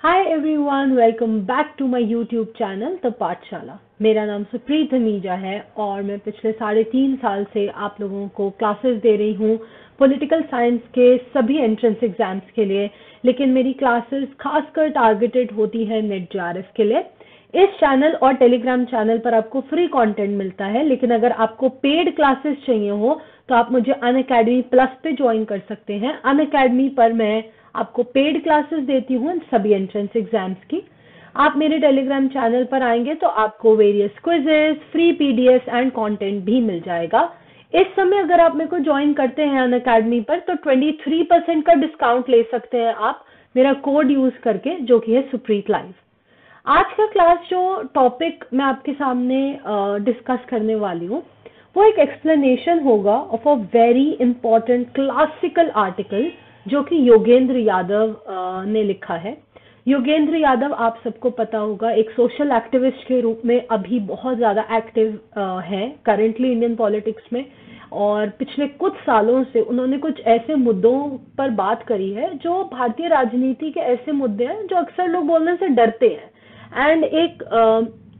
Hi everyone, welcome back to my YouTube channel the Pathshala. मेरा नाम सुप्रीत धमीजा है और मैं पिछले 3.5 साल से आप लोगों को क्लासेस दे रही हूँ पॉलिटिकल साइंस के सभी एंट्रेंस एग्जाम्स के लिए। लेकिन मेरी क्लासेस खासकर टारगेटेड होती है नेट जेआरएफ के लिए। इस चैनल और टेलीग्राम चैनल पर आपको फ्री कंटेंट मिलता है, लेकिन अगर आपको पेड क्लासेस चाहिए हो तो आप मुझे अनअकैडमी प्लस पे ज्वाइन कर सकते हैं। अनअकैडमी पर मैं आपको पेड क्लासेस देती हूँ सभी एंट्रेंस एग्जाम्स की। आप मेरे टेलीग्राम चैनल पर आएंगे तो आपको various quizzes, free PDF and content भी मिल जाएगा। इस समय अगर आप मेरे को ज्वाइन करते हैं अनअकैडमी पर तो 23% का डिस्काउंट ले सकते हैं आप मेरा कोड यूज करके, जो कि है सुप्रीत लाइव। आज का क्लास जो टॉपिक मैं आपके सामने डिस्कस करने वाली हूँ वो एक एक्सप्लेनेशन होगा of a very important classical article जो कि योगेंद्र यादव ने लिखा है। योगेंद्र यादव आप सबको पता होगा, एक सोशल एक्टिविस्ट के रूप में अभी बहुत ज़्यादा एक्टिव है करेंटली इंडियन पॉलिटिक्स में। और पिछले कुछ सालों से उन्होंने कुछ ऐसे मुद्दों पर बात करी है जो भारतीय राजनीति के ऐसे मुद्दे हैं जो अक्सर लोग बोलने से डरते हैं एंड एक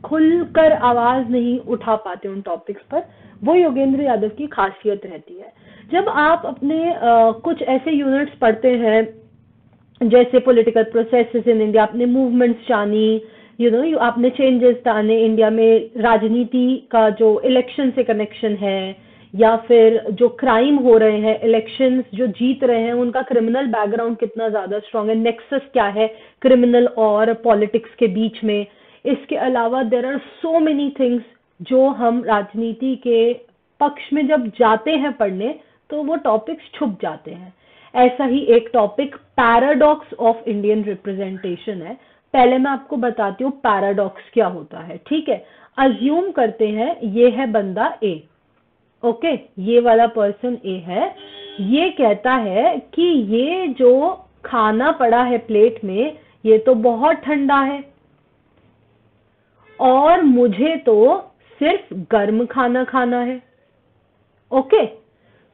खुलकर आवाज नहीं उठा पाते उन टॉपिक्स पर। वो योगेंद्र यादव की खासियत रहती है। जब आप अपने कुछ ऐसे यूनिट्स पढ़ते हैं जैसे पॉलिटिकल प्रोसेसेस इन इंडिया, आपने मूवमेंट्स जानी, आपने चेंजेस जाने इंडिया में, राजनीति का जो इलेक्शन से कनेक्शन है, या फिर जो क्राइम हो रहे हैं, इलेक्शंस जो जीत रहे हैं उनका क्रिमिनल बैकग्राउंड कितना ज्यादा स्ट्रांग है, नेक्सस क्या है क्रिमिनल और पॉलिटिक्स के बीच में। इसके अलावा there are so many things जो हम राजनीति के पक्ष में जब जाते हैं पढ़ने तो वो टॉपिक्स छुप जाते हैं। ऐसा ही एक topic paradox of Indian representation है। पहले मैं आपको बताती हूँ पैराडॉक्स क्या होता है, ठीक है। अज्यूम करते हैं ये है बंदा ए, ओके, ये वाला पर्सन ए है। ये कहता है कि ये जो खाना पड़ा है प्लेट में ये तो बहुत ठंडा है और मुझे तो सिर्फ गर्म खाना खाना है, ओके।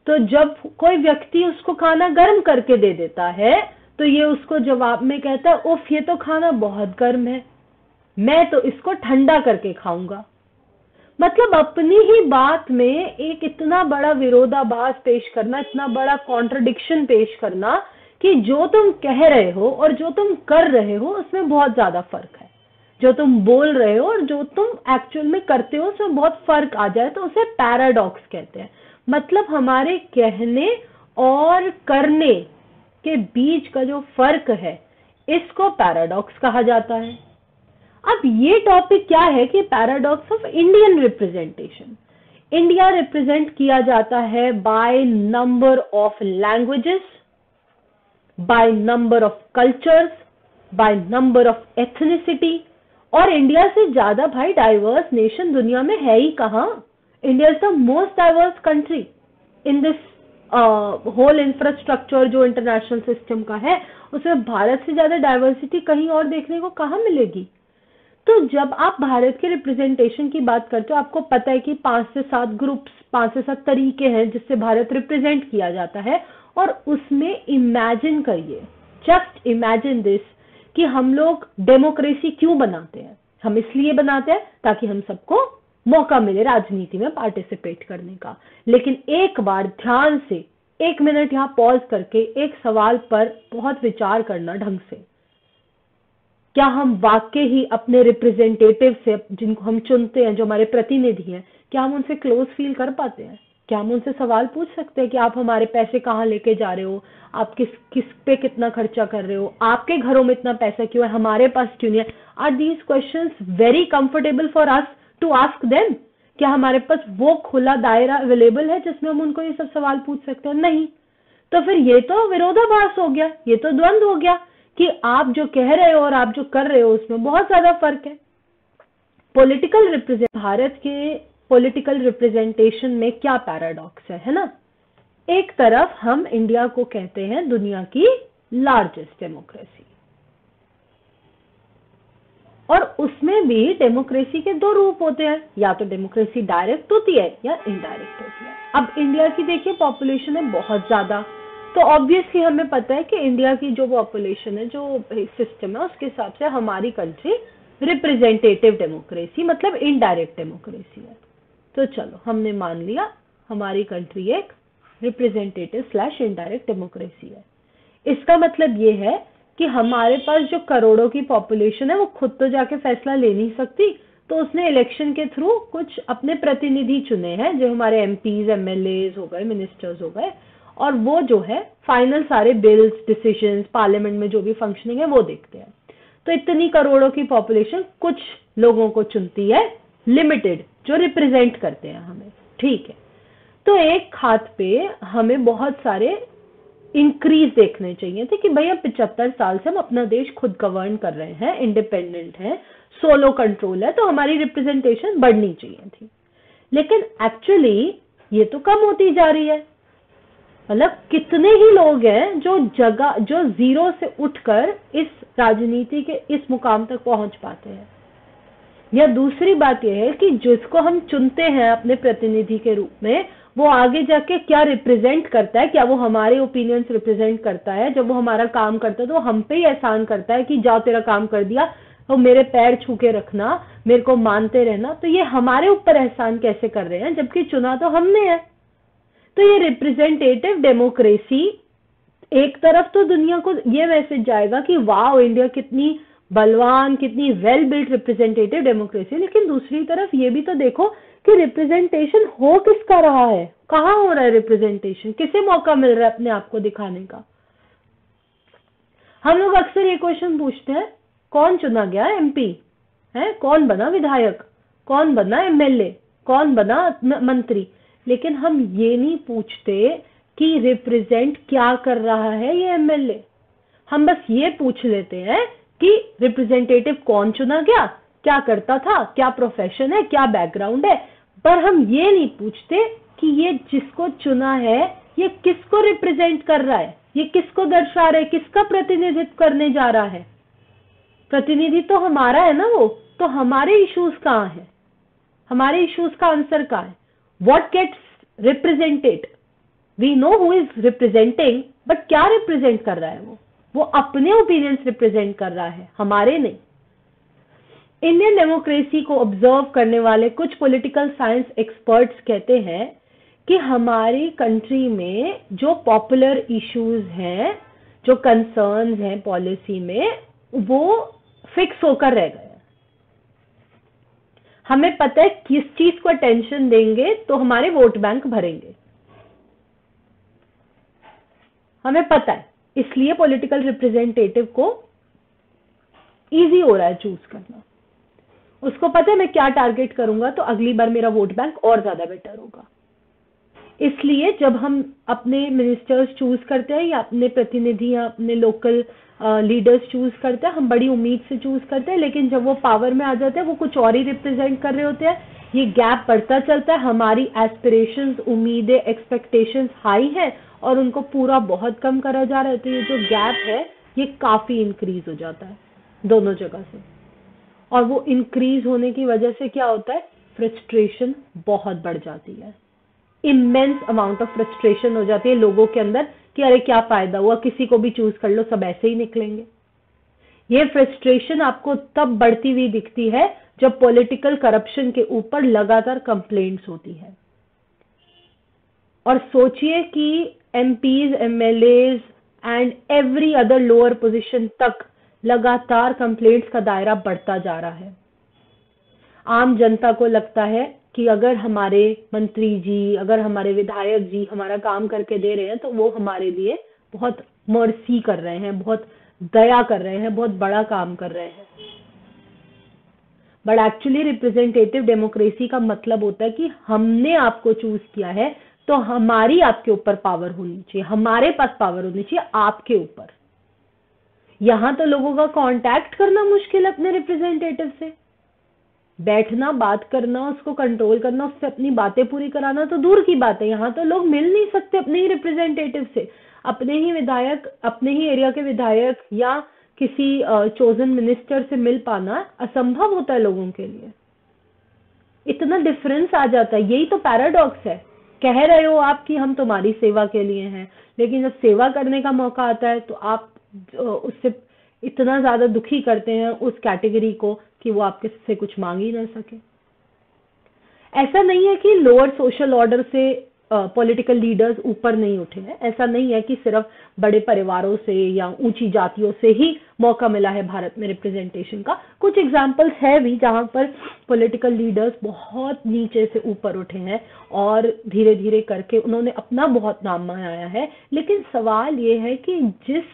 तो जब कोई व्यक्ति उसको खाना गर्म करके दे देता है तो ये उसको जवाब में कहता है उफ ये तो खाना बहुत गर्म है, मैं तो इसको ठंडा करके खाऊंगा। मतलब अपनी ही बात में एक इतना बड़ा विरोधाभास पेश करना, इतना बड़ा कॉन्ट्रडिक्शन पेश करना कि जो तुम कह रहे हो और जो तुम कर रहे हो उसमें बहुत ज्यादा फर्क है। जो तुम बोल रहे हो और जो तुम एक्चुअल में करते हो उसमें बहुत फर्क आ जाए तो उसे पैराडॉक्स कहते हैं। मतलब हमारे कहने और करने के बीच का जो फर्क है इसको पैराडॉक्स कहा जाता है। अब ये टॉपिक क्या है कि paradox of Indian representation. India represent किया जाता है by number of languages, by number of cultures, by number of ethnicity. और इंडिया से ज्यादा भाई डाइवर्स नेशन दुनिया में है ही कहां। India is the most diverse country in this whole infrastructure जो इंटरनेशनल सिस्टम का है, उसमें भारत से ज्यादा डाइवर्सिटी कहीं और देखने को कहां मिलेगी। तो जब आप भारत के रिप्रेजेंटेशन की बात करते हो आपको पता है कि 5 से 7 ग्रुप्स, 5 से 7 तरीके हैं जिससे भारत रिप्रेजेंट किया जाता है। और उसमें इमेजिन करिए, जस्ट इमेजिन दिस, कि हम लोग डेमोक्रेसी क्यों बनाते हैं। हम इसलिए बनाते हैं ताकि हम सबको मौका मिले राजनीति में पार्टिसिपेट करने का। लेकिन एक बार ध्यान से 1 मिनट यहाँ पॉज करके एक सवाल पर बहुत विचार करना ढंग से, क्या हम वाकई ही अपने रिप्रेजेंटेटिव से, जिनको हम चुनते हैं, जो हमारे प्रतिनिधि हैं, क्या हम उनसे क्लोज फील कर पाते हैं? क्या हम उनसे सवाल पूछ सकते हैं कि आप हमारे पैसे कहाँ लेके जा रहे हो, आप किस पे कितना खर्चा कर रहे हो, आपके घरों में इतना पैसा क्यों है, हमारे पास क्यों नहीं है? Are these questions very comfortable for us to ask them? क्या हमारे पास वो खुला दायरा अवेलेबल है जिसमें हम उनको ये सब सवाल पूछ सकते हैं? नहीं। तो फिर ये तो विरोधाभास हो गया, ये तो द्वंद्व हो गया कि आप जो कह रहे हो और आप जो कर रहे हो उसमें बहुत ज्यादा फर्क है। भारत के पॉलिटिकल रिप्रेजेंटेशन में क्या पैराडॉक्स है ना। एक तरफ हम इंडिया को कहते हैं दुनिया की लार्जेस्ट डेमोक्रेसी, और उसमें भी डेमोक्रेसी के 2 रूप होते हैं, या तो डेमोक्रेसी डायरेक्ट होती है या इनडायरेक्ट होती है। अब इंडिया की देखिए पॉपुलेशन है बहुत ज्यादा, तो ऑब्वियसली हमें पता है कि इंडिया की जो पॉपुलेशन है, जो सिस्टम है, उसके हिसाब से हमारी कंट्री रिप्रेजेंटेटिव डेमोक्रेसी मतलब इनडायरेक्ट डेमोक्रेसी है। तो चलो हमने मान लिया हमारी कंट्री एक रिप्रेजेंटेटिव स्लैश इनडायरेक्ट डेमोक्रेसी है। इसका मतलब ये है कि हमारे पास जो करोड़ों की पॉपुलेशन है वो खुद तो जाके फैसला ले नहीं सकती, तो उसने इलेक्शन के थ्रू कुछ अपने प्रतिनिधि चुने हैं, जो हमारे एमपीज, एमएलए हो गए, मिनिस्टर्स हो गए, और वो जो है फाइनल सारे बिल्स, डिसीजंस, पार्लियामेंट में जो भी फंक्शनिंग है वो देखते हैं। तो इतनी करोड़ों की पॉपुलेशन कुछ लोगों को चुनती है, लिमिटेड, जो रिप्रेजेंट करते हैं हमें, ठीक है। तो एक हाथ पे हमें बहुत सारे इंक्रीज देखने चाहिए थे कि भैया 75 साल से हम अपना देश खुद गवर्न कर रहे हैं, इंडिपेंडेंट है, सोलो कंट्रोल है, तो हमारी रिप्रेजेंटेशन बढ़नी चाहिए थी। लेकिन एक्चुअली ये तो कम होती जा रही है। मतलब कितने ही लोग हैं जो जीरो से उठकर इस राजनीति के इस मुकाम तक पहुंच पाते हैं। या दूसरी बात यह है कि जिसको हम चुनते हैं अपने प्रतिनिधि के रूप में, वो आगे जाके क्या रिप्रेजेंट करता है, क्या वो हमारे ओपिनियंस रिप्रेजेंट करता है, जब वो हमारा काम करता है तो हम पे ही एहसान करता है कि जाओ तेरा काम कर दिया, तो मेरे पैर छू के रखना, मेरे को मानते रहना। तो ये हमारे ऊपर एहसान कैसे कर रहे हैं, जबकि चुना तो हमने है। तो ये रिप्रेजेंटेटिव डेमोक्रेसी, एक तरफ तो दुनिया को ये मैसेज जाएगा कि वाह इंडिया कितनी बलवान, कितनी वेल बिल्ट रिप्रेजेंटेटिव डेमोक्रेसी, लेकिन दूसरी तरफ ये भी तो देखो कि रिप्रेजेंटेशन हो किसका रहा है, कहाँ हो रहा है रिप्रेजेंटेशन, किसे मौका मिल रहा है अपने आप को दिखाने का। हम लोग अक्सर ये क्वेश्चन पूछते हैं, कौन चुना गया एमपी है, कौन बना विधायक, कौन बना एमएलए, कौन बना मंत्री, लेकिन हम ये नहीं पूछते कि रिप्रेजेंट क्या कर रहा है ये एमएलए। हम बस ये पूछ लेते हैं कि रिप्रेजेंटेटिव कौन चुना गया, क्या करता था, क्या प्रोफेशन है, क्या बैकग्राउंड है, पर हम ये नहीं पूछते कि ये जिसको चुना है ये किसको रिप्रेजेंट कर रहा है, ये किसको दर्शा रहा है, किसका प्रतिनिधित्व करने जा रहा है। प्रतिनिधि तो हमारा है ना वो, तो हमारे इश्यूज कहाँ है, हमारे इश्यूज का आंसर कहाँ है, what gets represented, we know who is representing, but क्या रिप्रेजेंट कर रहा है वो अपने ओपिनियंस रिप्रेजेंट कर रहा है, हमारे नहीं। इंडियन डेमोक्रेसी को ऑब्जर्व करने वाले कुछ पॉलिटिकल साइंस एक्सपर्ट्स कहते हैं कि हमारी कंट्री में जो पॉपुलर इश्यूज हैं, जो कंसर्न्स हैं पॉलिसी में, वो फिक्स होकर रह गए। हमें पता है किस चीज को अटेंशन देंगे तो हमारे वोट बैंक भरेंगे, हमें पता है, इसलिए पॉलिटिकल रिप्रेजेंटेटिव को इजी हो रहा है चूज करना। उसको पता है मैं क्या टारगेट करूंगा तो अगली बार मेरा वोट बैंक और ज्यादा बेटर होगा। इसलिए जब हम अपने मिनिस्टर्स चूज करते हैं या अपने प्रतिनिधि या अपने लोकल लीडर्स चूज करते हैं, हम बड़ी उम्मीद से चूज करते हैं, लेकिन जब वो पावर में आ जाते हैं वो कुछ और ही रिप्रेजेंट कर रहे होते हैं। ये गैप बढ़ता चलता है, हमारी एस्पिरेशंस, उम्मीदें, एक्सपेक्टेशंस हाई है और उनको पूरा बहुत कम करा जा रहा है। तो ये जो गैप है ये काफी इंक्रीज हो जाता है दोनों जगह से, और वो इंक्रीज होने की वजह से क्या होता है, फ्रस्ट्रेशन बहुत बढ़ जाती है, इमेंस अमाउंट ऑफ फ्रस्ट्रेशन हो जाती है लोगों के अंदर कि अरे क्या फायदा हुआ, किसी को भी चूज कर लो, सब ऐसे ही निकलेंगे। ये फ्रस्ट्रेशन आपको तब बढ़ती हुई दिखती है जब पॉलिटिकल करप्शन के ऊपर लगातार कंप्लेंट्स होती है। और सोचिए कि MPs, MLAs and every other lower position तक लगातार कंप्लेंट्स का दायरा बढ़ता जा रहा है। आम जनता को लगता है कि अगर हमारे मंत्री जी, अगर हमारे विधायक जी हमारा काम करके दे रहे हैं तो वो हमारे लिए बहुत मर्सी कर रहे हैं, बहुत दया कर रहे हैं, बहुत बड़ा काम कर रहे हैं। बट एक्चुअली रिप्रेजेंटेटिव डेमोक्रेसी का मतलब होता है कि हमने आपको चूज किया है तो हमारी आपके ऊपर पावर होनी चाहिए, हमारे पास पावर होनी चाहिए आपके ऊपर। यहां तो लोगों का कांटेक्ट करना मुश्किल है अपने रिप्रेजेंटेटिव से, बैठना, बात करना, उसको कंट्रोल करना, उससे अपनी बातें पूरी कराना तो दूर की बात है। यहाँ तो लोग मिल नहीं सकते अपने ही रिप्रेजेंटेटिव से, अपने ही विधायक, अपने ही एरिया के विधायक या किसी चोजन मिनिस्टर से मिल पाना असंभव होता है लोगों के लिए। इतना डिफरेंस आ जाता है, यही तो पैराडॉक्स है। कह रहे हो आप कि हम तुम्हारी सेवा के लिए हैं, लेकिन जब सेवा करने का मौका आता है तो आप उससे इतना ज्यादा दुखी करते हैं उस कैटेगरी को कि वो आपके से कुछ मांग ही ना सके। ऐसा नहीं है कि लोअर सोशल ऑर्डर से पॉलिटिकल लीडर्स ऊपर नहीं उठे हैं, ऐसा नहीं है कि सिर्फ बड़े परिवारों से या ऊंची जातियों से ही मौका मिला है भारत में रिप्रेजेंटेशन का। कुछ एग्जांपल्स है भी जहां पर पॉलिटिकल लीडर्स बहुत नीचे से ऊपर उठे हैं और धीरे धीरे करके उन्होंने अपना बहुत नाम बनाया है। लेकिन सवाल ये है कि जिस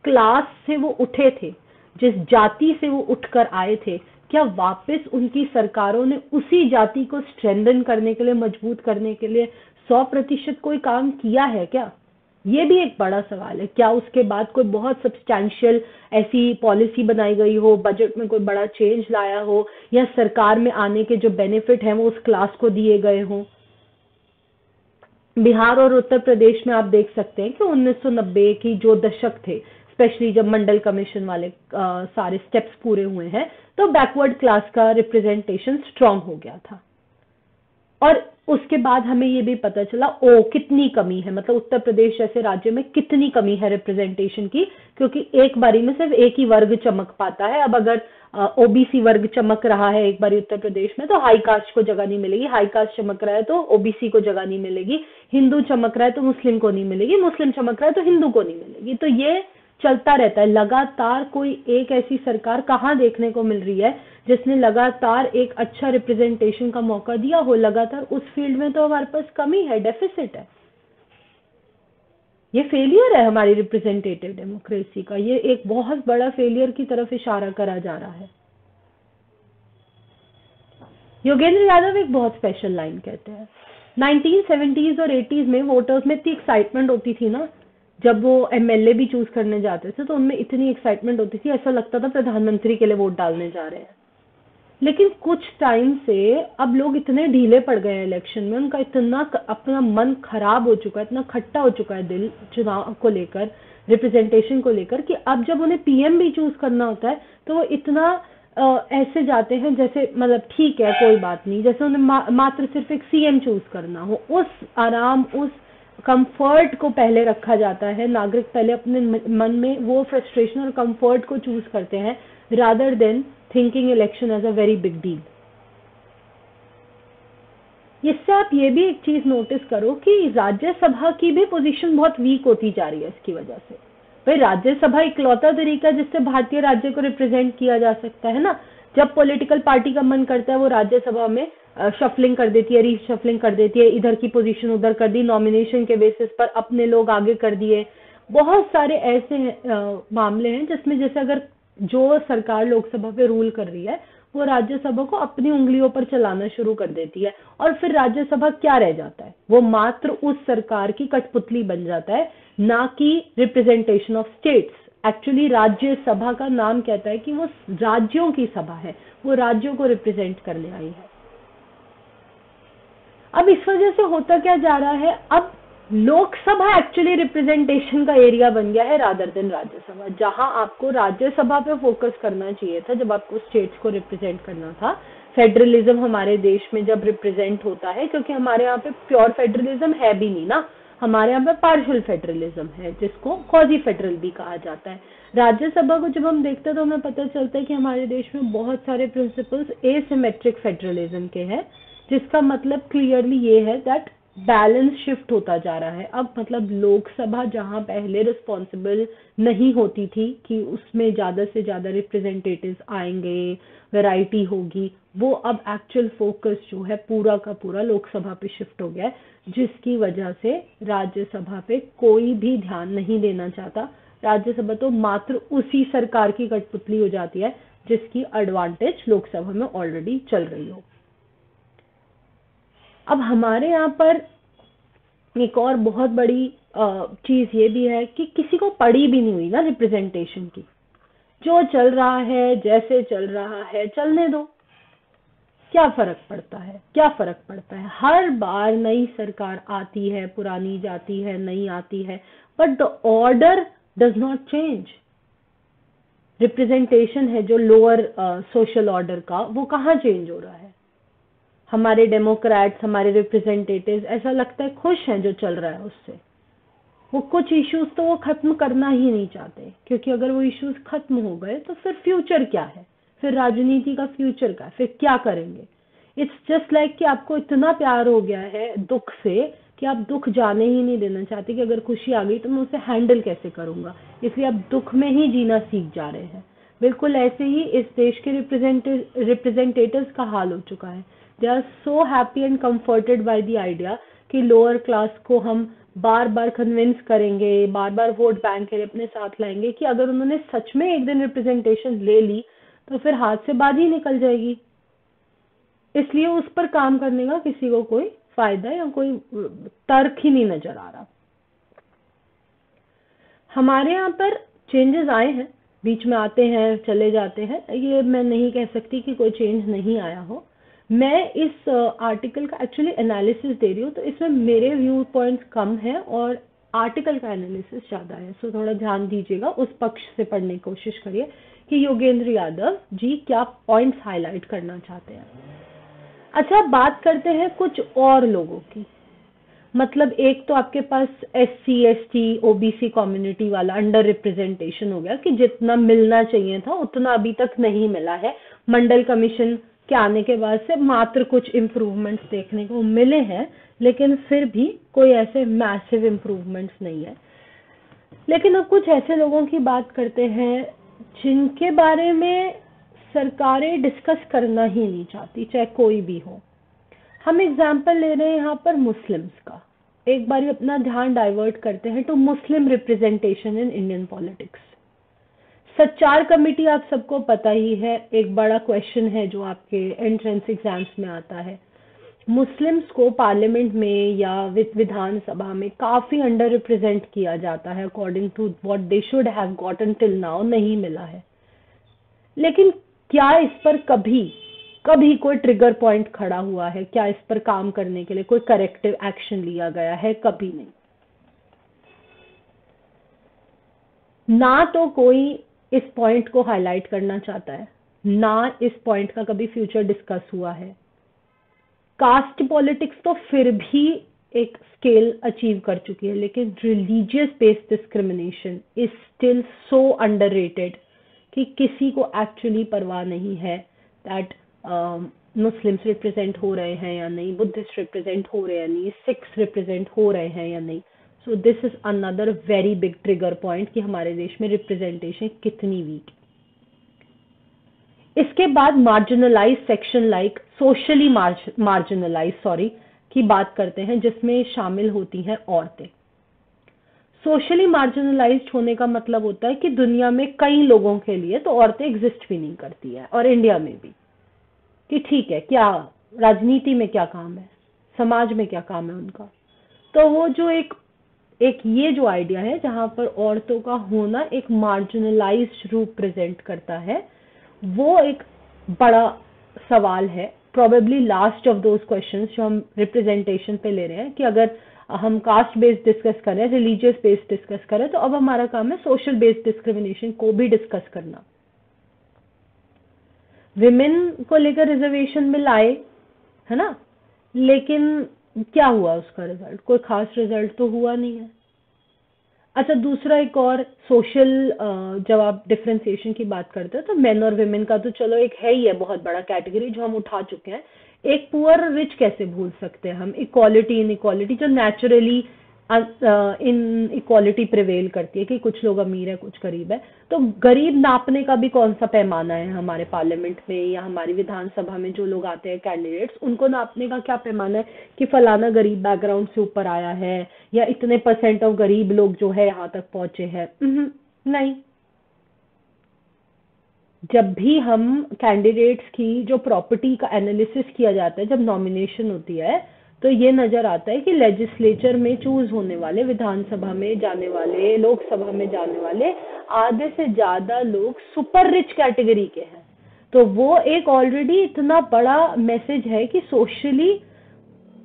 क्लास से वो उठे थे, जिस जाति से वो उठकर आए थे, क्या वापस उनकी सरकारों ने उसी जाति को स्ट्रेंथन करने के लिए, मजबूत करने के लिए 100% कोई काम किया है क्या? ये भी एक बड़ा सवाल है। क्या उसके बाद कोई बहुत सब्सटैंशियल ऐसी पॉलिसी बनाई गई हो, बजट में कोई बड़ा चेंज लाया हो, या सरकार में आने के जो बेनिफिट हैं वो उस क्लास को दिए गए हों? बिहार और उत्तर प्रदेश में आप देख सकते हैं कि 1990 की जो दशक थे, स्पेशली जब मंडल कमीशन वाले सारे स्टेप्स पूरे हुए हैं, तो बैकवर्ड क्लास का रिप्रेजेंटेशन स्ट्रांग हो गया था। और उसके बाद हमें ये भी पता चला कितनी कमी है, मतलब उत्तर प्रदेश जैसे राज्य में कितनी कमी है रिप्रेजेंटेशन की, क्योंकि एक बारी में सिर्फ एक ही वर्ग चमक पाता है। अब अगर ओबीसी वर्ग चमक रहा है एक बारी उत्तर प्रदेश में, तो हाई कास्ट को जगह नहीं मिलेगी, हाई कास्ट चमक रहा है तो ओबीसी को जगह नहीं मिलेगी, हिंदू चमक रहा है तो मुस्लिम को नहीं मिलेगी, मुस्लिम चमक रहा है तो हिंदू को नहीं मिलेगी। तो ये चलता रहता है लगातार। कोई एक ऐसी सरकार कहाँ देखने को मिल रही है जिसने लगातार एक अच्छा रिप्रेजेंटेशन का मौका दिया हो? लगातार उस फील्ड में तो हमारे पास कमी है, डेफिसिट है। ये फेलियर है हमारी रिप्रेजेंटेटिव डेमोक्रेसी का, ये एक बहुत बड़ा फेलियर की तरफ इशारा करा जा रहा है। योगेंद्र यादव एक बहुत स्पेशल लाइन कहते हैं, 1970s और 80s में वोटर्स में इतनी एक्साइटमेंट होती थी ना, जब वो एमएलए भी चूज करने जाते थे तो उनमें इतनी एक्साइटमेंट होती थी, ऐसा लगता था प्रधानमंत्री के लिए वोट डालने जा रहे हैं। लेकिन कुछ टाइम से अब लोग इतने ढीले पड़ गए हैं इलेक्शन में, उनका इतना अपना मन खराब हो चुका है, इतना खट्टा हो चुका है दिल चुनाव को लेकर, रिप्रेजेंटेशन को लेकर, कि अब जब उन्हें पीएम भी चूज करना होता है तो वो इतना ऐसे जाते हैं जैसे, मतलब ठीक है कोई बात नहीं, जैसे उन्हें मात्र सिर्फ एक सीएम चूज करना हो। उस आराम, उस कंफर्ट को पहले रखा जाता है। नागरिक पहले अपने मन में वो फ्रस्ट्रेशन और कंफर्ट को चूज करते हैं rather than thinking election as a very big deal. इससे आप ये भी एक चीज नोटिस करो कि राज्यसभा की भी पोजीशन बहुत वीक होती जा रही है इसकी वजह से। भाई राज्यसभा इकलौता तरीका जिससे भारतीय राज्य को रिप्रेजेंट किया जा सकता है ना। जब पॉलिटिकल पार्टी का मन करता है वो राज्यसभा में शफलिंग कर देती है, रीशफलिंग कर देती है, इधर की पोजीशन उधर कर दी, नॉमिनेशन के बेसिस पर अपने लोग आगे कर दिए। बहुत सारे ऐसे मामले हैं जिसमें जैसे अगर जो सरकार लोकसभा पे रूल कर रही है वो राज्यसभा को अपनी उंगलियों पर चलाना शुरू कर देती है, और फिर राज्यसभा क्या रह जाता है? वो मात्र उस सरकार की कठपुतली बन जाता है, ना कि representation of states. Actually Rajya Sabha का नाम कहता है कि वो राज्यों की सभा है, वो राज्यों को रिप्रेजेंट करने आई है। अब इस वजह से होता क्या जा रहा है, अब लोकसभा एक्चुअली रिप्रेजेंटेशन का एरिया बन गया है रादर देन राज्यसभा। जहां आपको राज्यसभा पे फोकस करना चाहिए था जब आपको स्टेट्स को रिप्रेजेंट करना था। फेडरलिज्म हमारे देश में जब रिप्रेजेंट होता है, क्योंकि हमारे यहाँ पे प्योर फेडरलिज्म है भी नहीं ना, हमारे यहाँ पे पार्शियल फेडरलिज्म है जिसको क्वाजी फेडरल भी कहा जाता है। राज्यसभा को जब हम देखते हैं तो हमें पता चलता है कि हमारे देश में बहुत सारे प्रिंसिपल्स एसिमेट्रिक फेडरलिज्म के हैं, जिसका मतलब क्लियरली ये है दैट बैलेंस शिफ्ट होता जा रहा है। अब मतलब लोकसभा जहां पहले रिस्पॉन्सिबल नहीं होती थी कि उसमें ज्यादा से ज्यादा रिप्रेजेंटेटिव्स आएंगे, वैरायटी होगी, वो अब एक्चुअल फोकस जो है पूरा का पूरा लोकसभा पे शिफ्ट हो गया है, जिसकी वजह से राज्यसभा पे कोई भी ध्यान नहीं देना चाहता। राज्यसभा तो मात्र उसी सरकार की कठपुतली हो जाती है जिसकी एडवांटेज लोकसभा में ऑलरेडी चल रही हो। अब हमारे यहाँ पर एक और बहुत बड़ी चीज ये भी है कि किसी को पड़ी भी नहीं हुई ना रिप्रेजेंटेशन की। जो चल रहा है, जैसे चल रहा है, चलने दो, क्या फर्क पड़ता है? क्या फर्क पड़ता है? हर बार नई सरकार आती है, पुरानी जाती है, नई आती है, but the order does not change. Representation है जो लोअर सोशल ऑर्डर का, वो कहाँ चेंज हो रहा है? हमारे डेमोक्रेट्स, हमारे रिप्रेजेंटेटिव्स ऐसा लगता है खुश हैं जो चल रहा है उससे। वो कुछ इश्यूज तो वो खत्म करना ही नहीं चाहते, क्योंकि अगर वो इश्यूज खत्म हो गए तो फिर फ्यूचर क्या है, फिर राजनीति का फ्यूचर क्या है, फिर क्या करेंगे। इट्स जस्ट लाइक कि आपको इतना प्यार हो गया है दुख से कि आप दुख जाने ही नहीं देना चाहते कि अगर खुशी आ गई तो मैं उसे हैंडल कैसे करूंगा, इसलिए आप दुख में ही जीना सीख जा रहे हैं। बिल्कुल ऐसे ही इस देश के रिप्रेजेंटेटिव्स का हाल हो चुका है। They are so happy and comforted by the idea कि लोअर क्लास को हम बार बार कन्विंस करेंगे, बार बार वोट बैंक के लिए अपने साथ लाएंगे कि अगर उन्होंने सच में एक दिन रिप्रेजेंटेशन ले ली तो फिर हाथ से बाजी निकल जाएगी। इसलिए उस पर काम करने का किसी को कोई फायदा या कोई तर्क ही नहीं नजर आ रहा। हमारे यहाँ पर चेंजेस आए हैं, बीच में आते हैं चले जाते हैं, ये मैं नहीं कह सकती कि कोई चेंज नहीं आया हो। मैं इस आर्टिकल का एक्चुअली एनालिसिस दे रही हूँ, तो इसमें मेरे व्यू पॉइंट्स कम हैं और आर्टिकल का एनालिसिस ज़्यादा है। सो थोड़ा ध्यान दीजिएगा, उस पक्ष से पढ़ने की कोशिश करिए कि योगेंद्र यादव जी क्या पॉइंट्स हाईलाइट करना चाहते हैं। अच्छा, बात करते हैं कुछ और लोगों की। मतलब एक तो आपके पास SC ST OBC कम्युनिटी वाला अंडर रिप्रेजेंटेशन हो गया कि जितना मिलना चाहिए था उतना अभी तक नहीं मिला है। मंडल कमीशन के आने के बाद से मात्र कुछ इम्प्रूवमेंट्स देखने को मिले हैं, लेकिन फिर भी कोई ऐसे मैसिव इम्प्रूवमेंट्स नहीं है। लेकिन अब कुछ ऐसे लोगों की बात करते हैं जिनके बारे में सरकारें डिस्कस करना ही नहीं चाहती, चाहे कोई भी हो। हम एग्जाम्पल ले रहे हैं यहाँ पर मुस्लिम्स का। एक बार अपना ध्यान डाइवर्ट करते हैं to Muslim representation in Indian politics. Sachar committee आप सबको पता ही है, एक बड़ा क्वेश्चन है जो आपके एंट्रेंस एग्जाम्स में आता है। मुस्लिम्स को पार्लियामेंट में या विधानसभा में काफी अंडर रिप्रेजेंट किया जाता है, according to what they should have gotten till now नहीं मिला है। लेकिन क्या इस पर कभी कभी कोई ट्रिगर पॉइंट खड़ा हुआ है? क्या इस पर काम करने के लिए कोई करेक्टिव एक्शन लिया गया है? कभी नहीं। ना तो कोई इस पॉइंट को हाईलाइट करना चाहता है, ना इस पॉइंट का कभी फ्यूचर डिस्कस हुआ है। कास्ट पॉलिटिक्स तो फिर भी एक स्केल अचीव कर चुकी है, लेकिन religious based discrimination is still so underrated कि किसी को एक्चुअली परवाह नहीं है दैट मुस्लिम्स रिप्रेजेंट हो रहे हैं या नहीं, बुद्धिस्ट रिप्रेजेंट हो रहे हैं या नहीं, सिख्स रिप्रेजेंट हो रहे हैं या नहीं। So this is another very big trigger point कि हमारे देश में रिप्रेजेंटेशन कितनी वीक। इसके बाद marginalise section like socially marginalise की बात करते हैं, जिसमें शामिल होती हैं औरतें। सोशली मार्जिनलाइज्ड होने का मतलब होता है कि दुनिया में कई लोगों के लिए तो औरतें एग्जिस्ट भी नहीं करती है, और इंडिया में भी, कि ठीक है क्या राजनीति में क्या काम है, समाज में क्या काम है उनका। तो वो जो एक ये जो आइडिया है जहां पर औरतों का होना एक मार्जिनलाइज्ड रूप प्रेजेंट करता है, वो एक बड़ा सवाल है। Probably last of those questions जो हम रिप्रेजेंटेशन पे ले रहे हैं, कि अगर हम कास्ट बेस्ड डिस्कस करें, रिलीजियस बेस्ड डिस्कस करें, तो अब हमारा काम है सोशल बेस्ड डिस्क्रिमिनेशन को भी डिस्कस करना। विमेन को लेकर रिजर्वेशन में लाए, है ना, लेकिन क्या हुआ उसका रिजल्ट? कोई खास रिजल्ट तो हुआ नहीं है। अच्छा, दूसरा एक और सोशल, जब आप डिफरेंशिएशन की बात करते हैं तो मेन और विमेन का तो चलो एक है ही है बहुत बड़ा कैटेगरी जो हम उठा चुके हैं। एक पुअर रिच कैसे भूल सकते हैं हम? इक्वालिटी इन इक्वालिटी जो नेचुरली इन इक्वालिटी प्रिवेल करती है कि कुछ लोग अमीर है कुछ गरीब है। तो गरीब नापने का भी कौन सा पैमाना है हमारे पार्लियामेंट में या हमारी विधानसभा में? जो लोग आते हैं कैंडिडेट्स, उनको नापने का क्या पैमाना है कि फलाना गरीब बैकग्राउंड से ऊपर आया है या इतने % ऑफ गरीब लोग जो है यहाँ तक पहुंचे हैं? नहीं। जब भी हम कैंडिडेट्स की जो प्रॉपर्टी का एनालिसिस किया जाता है, जब नॉमिनेशन होती है, तो ये नजर आता है कि लेजिस्लेचर में चूज होने वाले, विधानसभा में जाने वाले, लोकसभा में जाने वाले आधे से ज्यादा लोग सुपर रिच कैटेगरी के हैं। तो वो एक ऑलरेडी इतना बड़ा मैसेज है कि सोशली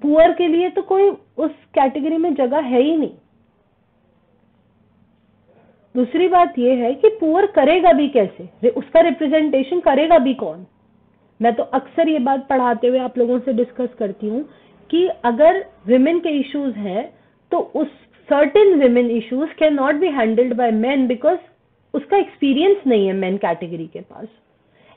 पुअर के लिए तो कोई उस कैटेगरी में जगह है ही नहीं। दूसरी बात यह है कि पुअर करेगा भी कैसे, उसका रिप्रेजेंटेशन करेगा भी कौन? मैं तो अक्सर ये बात पढ़ाते हुए आप लोगों से डिस्कस करती हूँ कि अगर विमेन के इश्यूज हैं तो उस certain women issues can not be handled by men because उसका एक्सपीरियंस नहीं है मेन कैटेगरी के पास।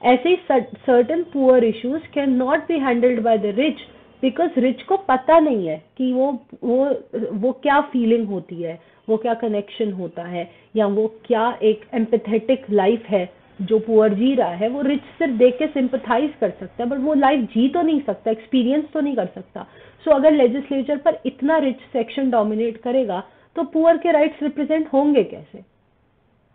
ऐसे ही certain poor issues can not be handled by the rich because rich को पता नहीं है कि वो क्या फीलिंग होती है, वो क्या कनेक्शन होता है, या वो क्या एक एम्पैथेटिक लाइफ है जो पुअर जी रहा है। वो रिच सिर्फ देख के सिंपथाइज कर सकता है बट वो लाइफ जी तो नहीं सकता, एक्सपीरियंस तो नहीं कर सकता। सो अगर लेजिस्लेचर पर इतना रिच सेक्शन डोमिनेट करेगा तो पुअर के राइट्स रिप्रेजेंट होंगे कैसे?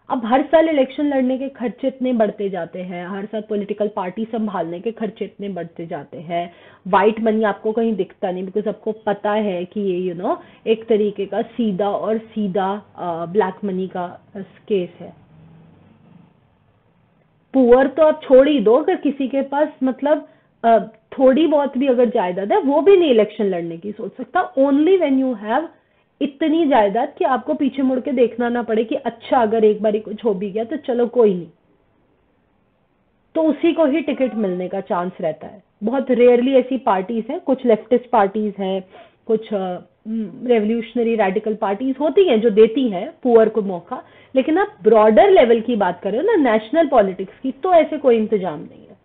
अब हर साल इलेक्शन लड़ने के खर्चे इतने बढ़ते जाते हैं, हर साल पॉलिटिकल पार्टी संभालने के खर्चे इतने बढ़ते जाते हैं, वाइट मनी आपको कहीं दिखता नहीं बिकॉज आपको पता है कि ये एक तरीके का सीधा और सीधा ब्लैक मनी का केस है। पुअर तो आप छोड़ ही दो, अगर किसी के पास मतलब थोड़ी बहुत भी अगर जायदाद है वो भी नहीं इलेक्शन लड़ने की सोच सकता। ओनली व्हेन यू हैव इतनी जायदाद कि आपको पीछे मुड़ के देखना ना पड़े कि अच्छा अगर एक बारी कुछ हो भी गया तो चलो कोई नहीं, तो उसी को ही टिकट मिलने का चांस रहता है। बहुत रेयरली ऐसी पार्टीज हैं, कुछ लेफ्टिस्ट पार्टीज हैं, कुछ रेवोल्यूशनरी रेडिकल पार्टीज होती हैं जो देती हैं पुअर को मौका, लेकिन आप ब्रॉडर लेवल की बात करें ना, नेशनल पॉलिटिक्स की, तो ऐसे कोई इंतजाम नहीं है।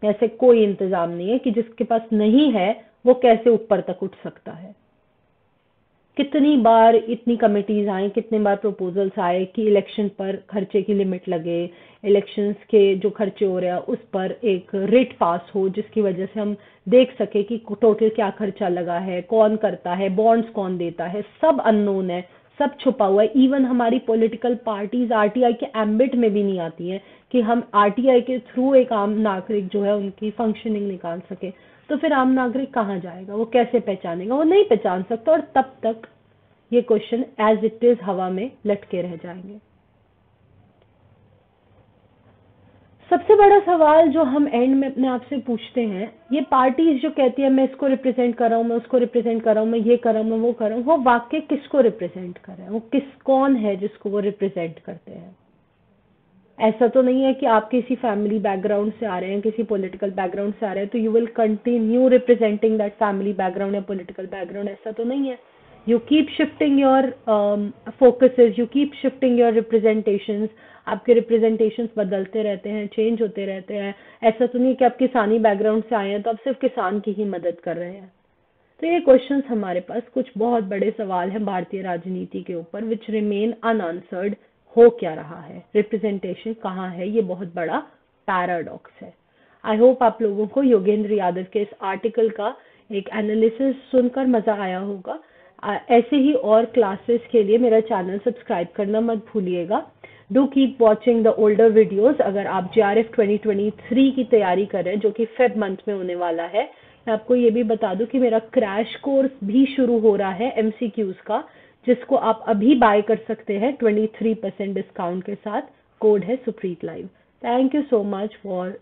ऐसे कोई इंतजाम नहीं है कि जिसके पास नहीं है वो कैसे ऊपर तक उठ सकता है। कितनी बार इतनी कमिटीज आए, कितने बार प्रपोजल्स आए कि इलेक्शन पर खर्चे की लिमिट लगे, इलेक्शंस के जो खर्चे हो रहे हैं उस पर एक रेट पास हो जिसकी वजह से हम देख सके कि टोटल क्या खर्चा लगा है, कौन करता है, बॉन्ड्स कौन देता है, सब अननोन है, सब छुपा हुआ है। इवन हमारी पॉलिटिकल पार्टीज आरटीआई के एम्बिट में भी नहीं आती हैं कि हम आरटीआई के थ्रू एक आम नागरिक जो है उनकी फंक्शनिंग निकाल सके। तो फिर आम नागरिक कहाँ जाएगा, वो कैसे पहचानेगा? वो नहीं पहचान सकता और तब तक ये क्वेश्चन एज इट इज हवा में लटके रह जाएंगे। सबसे बड़ा सवाल जो हम एंड में अपने आप से पूछते हैं, ये पार्टीज जो कहती है मैं इसको रिप्रेजेंट कर रहा हूँ, मैं उसको रिप्रेजेंट कर रहा हूँ, मैं ये कर रहा हूँ, मैं वो कर रहा हूँ, वो वाकई किसको रिप्रेजेंट कर रहे हैं? वो कौन है जिसको वो रिप्रेजेंट करते हैं? ऐसा तो नहीं है कि आप किसी फैमिली बैकग्राउंड से आ रहे हैं, किसी पॉलिटिकल बैकग्राउंड से आ रहे हैं तो you will continue representing that family background या पॉलिटिकल बैकग्राउंड। ऐसा तो नहीं है। You keep shifting your focuses, you keep shifting your representations. आपके representations बदलते रहते हैं, चेंज होते रहते हैं। ऐसा तो नहीं कि आप किसानी बैकग्राउंड से आए हैं तो आप सिर्फ किसान की ही मदद कर रहे हैं। तो ये क्वेश्चंस हमारे पास, कुछ बहुत बड़े सवाल हैं भारतीय राजनीति के ऊपर विच रिमेन अनआंसर्ड। हो क्या रहा है, रिप्रेजेंटेशन कहाँ है, ये बहुत बड़ा पैराडॉक्स है। आई होप आप लोगों को योगेंद्र यादव के इस आर्टिकल का एक एनालिसिस सुनकर मजा आया होगा। ऐसे ही और क्लासेस के लिए मेरा चैनल सब्सक्राइब करना मत भूलिएगा। Do keep watching the older videos. अगर आप JRF 2023 की तैयारी कर रहे हैं जो कि फेब मंथ में होने वाला है, मैं आपको ये भी बता दूं कि मेरा क्रैश कोर्स भी शुरू हो रहा है MCQs का, जिसको आप अभी बाय कर सकते हैं 23% डिस्काउंट के साथ। कोड है Supreet live. Thank you so much for